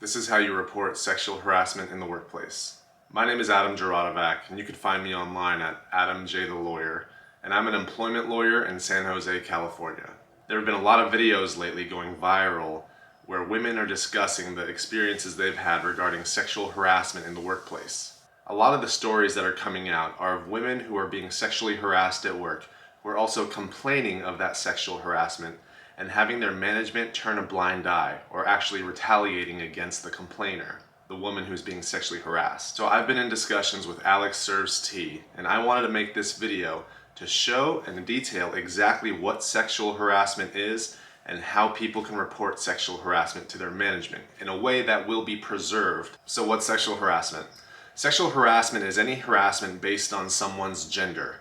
This is how you report sexual harassment in the workplace. My name is Juratovac, and you can find me online at Adam J. the Lawyer, and I'm an employment lawyer in San Jose, California. There have been a lot of videos lately going viral where women are discussing the experiences they've had regarding sexual harassment in the workplace. A lot of the stories that are coming out are of women who are being sexually harassed at work, who are also complaining of that sexual harassment and having their management turn a blind eye or actually retaliating against the complainer, the woman who's being sexually harassed. So I've been in discussions with Alex Serves T, and I wanted to make this video to show and detail exactly what sexual harassment is and how people can report sexual harassment to their management in a way that will be preserved. So what's sexual harassment? Sexual harassment is any harassment based on someone's gender,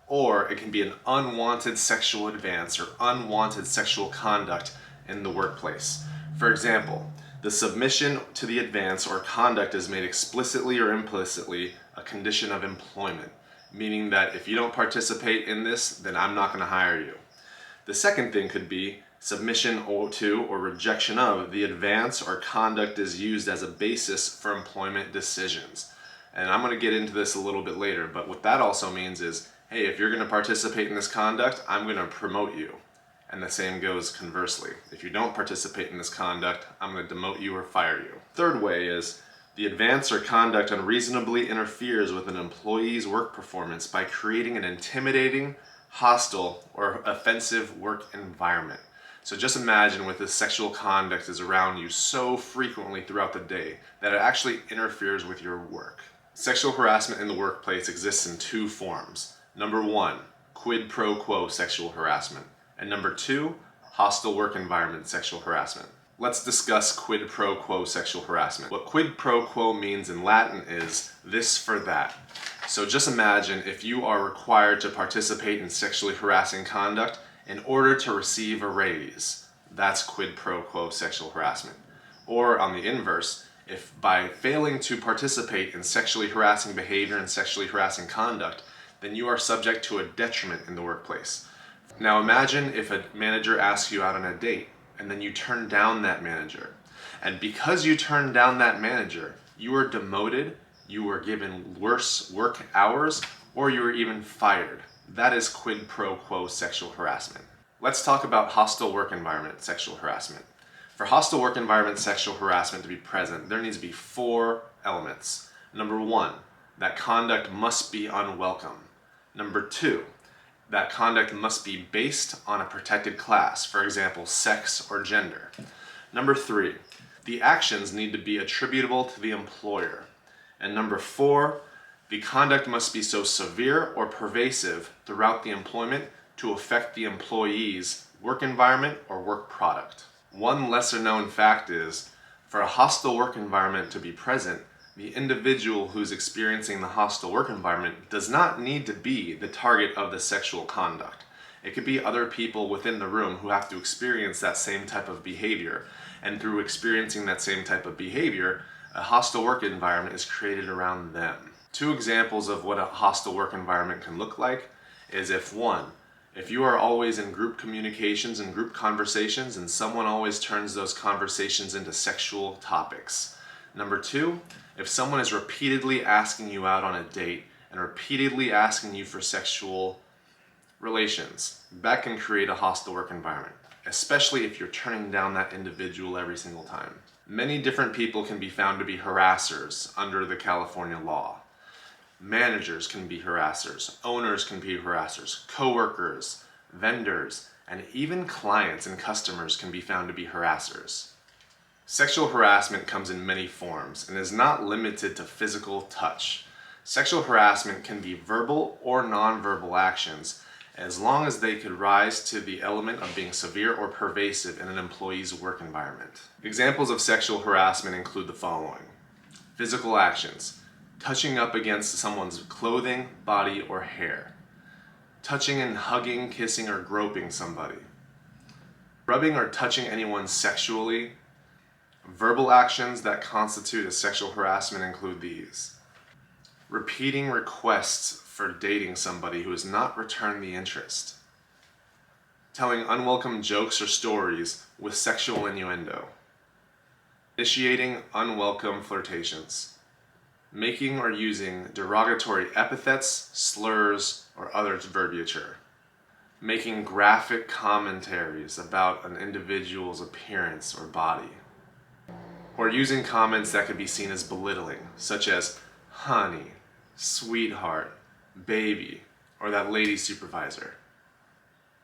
or it can be an unwanted sexual advance or unwanted sexual conduct in the workplace. For example, the submission to the advance or conduct is made explicitly or implicitly a condition of employment, meaning that if you don't participate in this, then I'm not going to hire you. The second thing could be submission to or rejection of the advance or conduct is used as a basis for employment decisions. And I'm going to get into this a little bit later, but what that also means is, hey, if you're going to participate in this conduct, I'm going to promote you. And the same goes conversely. If you don't participate in this conduct, I'm going to demote you or fire you. Third way is the advance or conduct unreasonably interferes with an employee's work performance by creating an intimidating, hostile, or offensive work environment. So just imagine with this sexual conduct is around you so frequently throughout the day that it actually interferes with your work. Sexual harassment in the workplace exists in two forms. Number one, quid pro quo sexual harassment. And number two, hostile work environment sexual harassment. Let's discuss quid pro quo sexual harassment. What quid pro quo means in Latin is this for that. So just imagine if you are required to participate in sexually harassing conduct in order to receive a raise. That's quid pro quo sexual harassment. Or on the inverse, if by failing to participate in sexually harassing behavior and sexually harassing conduct, then you are subject to a detriment in the workplace. Now imagine if a manager asks you out on a date and then you turn down that manager. And because you turned down that manager, you were demoted, you were given worse work hours, or you were even fired. That is quid pro quo sexual harassment. Let's talk about hostile work environment sexual harassment. For hostile work environment sexual harassment to be present, there needs to be 4 elements. Number 1, that conduct must be unwelcome. Number 2, that conduct must be based on a protected class, for example, sex or gender. Number 3, the actions need to be attributable to the employer. And number 4, the conduct must be so severe or pervasive throughout the employment to affect the employee's work environment or work product. One lesser known fact is, for a hostile work environment to be present, the individual who's experiencing the hostile work environment does not need to be the target of the sexual conduct. It could be other people within the room who have to experience that same type of behavior. And through experiencing that same type of behavior, a hostile work environment is created around them. 2 examples of what a hostile work environment can look like is if you are always in group communications and group conversations and someone always turns those conversations into sexual topics. Number 2, if someone is repeatedly asking you out on a date and repeatedly asking you for sexual relations, that can create a hostile work environment, especially if you're turning down that individual every single time. Many different people can be found to be harassers under the California law. Managers can be harassers, owners can be harassers, coworkers, vendors, and even clients and customers can be found to be harassers. Sexual harassment comes in many forms and is not limited to physical touch. Sexual harassment can be verbal or nonverbal actions as long as they could rise to the element of being severe or pervasive in an employee's work environment. Examples of sexual harassment include the following. Physical actions. Touching up against someone's clothing, body, or hair. Touching and hugging, kissing, or groping somebody. Rubbing or touching anyone sexually. Verbal actions that constitute as sexual harassment include these. Repeating requests for dating somebody who has not returned the interest. Telling unwelcome jokes or stories with sexual innuendo. initiating unwelcome flirtations, making or using derogatory epithets, slurs, or other verbiage, making graphic commentaries about an individual's appearance or body, or using comments that could be seen as belittling, such as honey, sweetheart, baby, or that lady supervisor.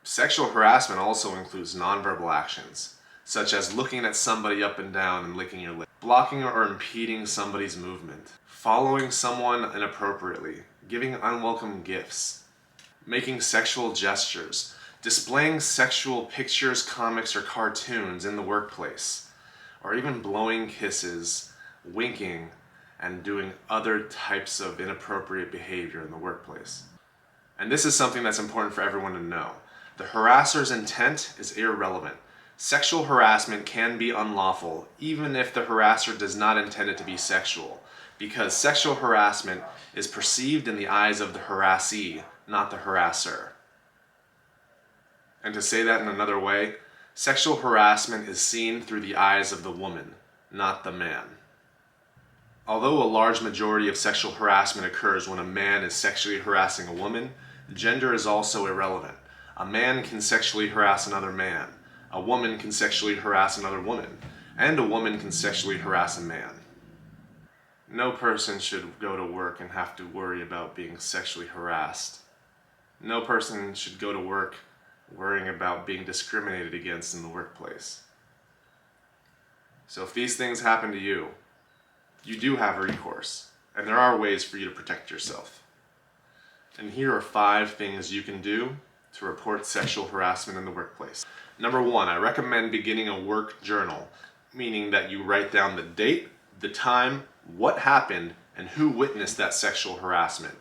Sexual harassment also includes nonverbal actions, such as looking at somebody up and down and licking your lips, blocking or impeding somebody's movement, following someone inappropriately, giving unwelcome gifts, making sexual gestures, displaying sexual pictures, comics, or cartoons in the workplace, or even blowing kisses, winking, and doing other types of inappropriate behavior in the workplace. And this is something that's important for everyone to know. The harasser's intent is irrelevant. Sexual harassment can be unlawful, even if the harasser does not intend it to be sexual, because sexual harassment is perceived in the eyes of the harassee, not the harasser. And to say that in another way, sexual harassment is seen through the eyes of the woman, not the man. Although a large majority of sexual harassment occurs when a man is sexually harassing a woman, gender is also irrelevant. A man can sexually harass another man, a woman can sexually harass another woman, and a woman can sexually harass a man. No person should go to work and have to worry about being sexually harassed. No person should go to work worrying about being discriminated against in the workplace. So if these things happen to you, you do have recourse, and there are ways for you to protect yourself. And here are 5 things you can do to report sexual harassment in the workplace. Number 1, I recommend beginning a work journal, meaning that you write down the date, the time, what happened, and who witnessed that sexual harassment.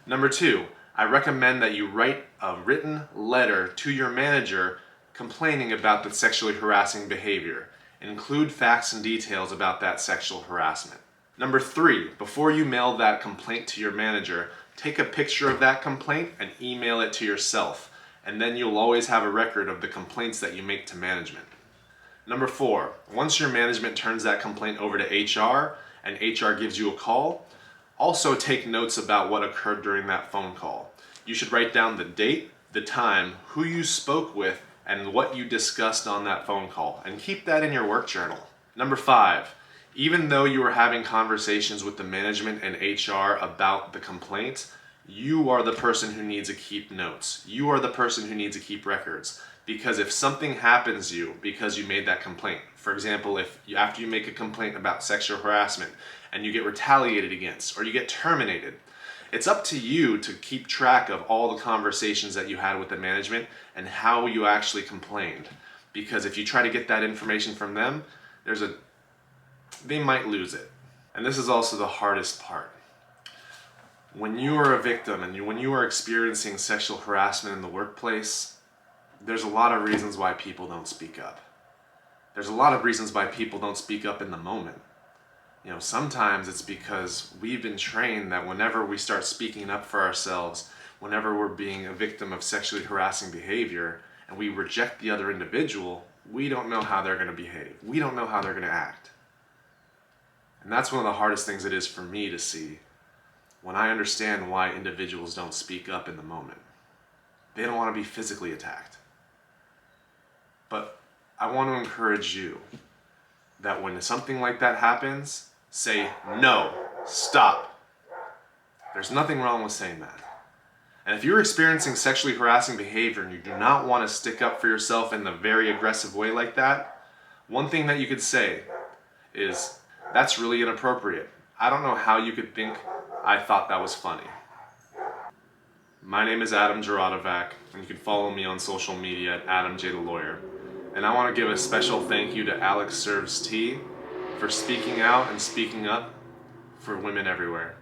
Number 2, I recommend that you write a written letter to your manager complaining about the sexually harassing behavior. Include facts and details about that sexual harassment. Number 3, before you mail that complaint to your manager, take a picture of that complaint and email it to yourself, and then you'll always have a record of the complaints that you make to management. Number 4, once your management turns that complaint over to HR and HR gives you a call, also take notes about what occurred during that phone call. You should write down the date, the time, who you spoke with, and what you discussed on that phone call, and keep that in your work journal. Number 5, even though you are having conversations with the management and HR about the complaint, you are the person who needs to keep notes. You are the person who needs to keep records. Because if something happens to you because you made that complaint, for example, after you make a complaint about sexual harassment and you get retaliated against or you get terminated, it's up to you to keep track of all the conversations that you had with the management and how you actually complained. Because if you try to get that information from them, they might lose it. And this is also the hardest part. When you are a victim and when you are experiencing sexual harassment in the workplace, there's a lot of reasons why people don't speak up. There's a lot of reasons why people don't speak up in the moment. Sometimes it's because we've been trained that whenever we start speaking up for ourselves, whenever we're being a victim of sexually harassing behavior, and we reject the other individual, we don't know how they're going to behave. We don't know how they're going to act. And that's one of the hardest things it is for me to see when I understand why individuals don't speak up in the moment. They don't want to be physically attacked. But I want to encourage you that when something like that happens, say, no, stop. There's nothing wrong with saying that. And if you're experiencing sexually harassing behavior and you do not want to stick up for yourself in a very aggressive way like that, one thing that you could say is, that's really inappropriate. I don't know how you could think I thought that was funny. My name is Adam Juratovac, and you can follow me on social media at Adam J the Lawyer. And I want to give a special thank you to Alex Serves T for speaking out and speaking up for women everywhere.